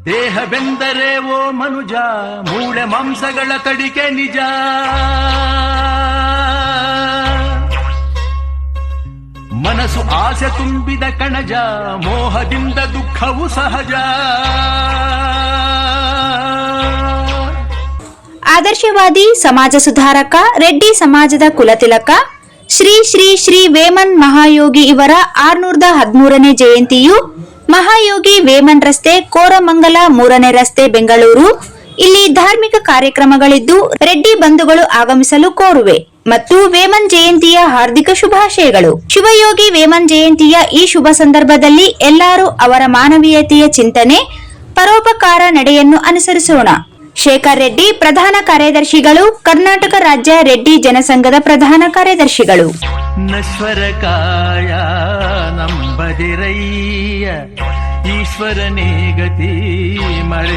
ದೇಹವೆಂದರೆ ಓ ಮನುಜ, ಮೂಳೆ ಮಾಂಸಗಳ ಕಡಿಕೆ ನಿಜ. ಮನಸ್ಸು ಆಸೆ ತುಂಬಿದ ಕಣಜ, ಮೋಹದಿಂದ ದುಃಖವು ಸಹಜ. ಆದರ್ಶವಾದಿ ಸಮಾಜ ಸುಧಾರಕ, ರೆಡ್ಡಿ ಸಮಾಜದ ಕುಲತಿಲಕ ಶ್ರೀ ಶ್ರೀ ಶ್ರೀ ವೇಮನ್ ಮಹಾಯೋಗಿ ಇವರ 613ನೇ ಜಯಂತಿಯು ಮಹಾಯೋಗಿ ವೇಮನ್ ರಸ್ತೆ, ಕೋರಮಂಗಲ 3ನೇ ರಸ್ತೆ, ಬೆಂಗಳೂರು. ಇಲ್ಲಿ ಧಾರ್ಮಿಕ ಕಾರ್ಯಕ್ರಮಗಳಿದ್ದು ರೆಡ್ಡಿ ಬಂಧುಗಳು ಆಗಮಿಸಲು ಕೋರುವೆ ಮತ್ತು ವೇಮನ್ ಜಯಂತಿಯ ಹಾರ್ದಿಕ ಶುಭಾಶಯಗಳು. ಶಿವಯೋಗಿ ವೇಮನ್ ಜಯಂತಿಯ ಈ ಶುಭ ಸಂದರ್ಭದಲ್ಲಿ ಎಲ್ಲರೂ ಅವರ ಮಾನವೀಯತೆಯ ಚಿಂತನೆ, ಪರೋಪಕಾರ ನಡೆಯನ್ನು ಅನುಸರಿಸೋಣ. ಶೇಖರ್ ರೆಡ್ಡಿ, ಪ್ರಧಾನ ಕಾರ್ಯದರ್ಶಿಗಳು, ಕರ್ನಾಟಕ ರಾಜ್ಯ ರೆಡ್ಡಿ ಜನಸಂಘದ ಪ್ರಧಾನ ಕಾರ್ಯದರ್ಶಿಗಳು. ನಶ್ವರ ಕಾಯ ನಂಬದಿರಯ್ಯ, ಈಶ್ವರನೇ ಗತಿ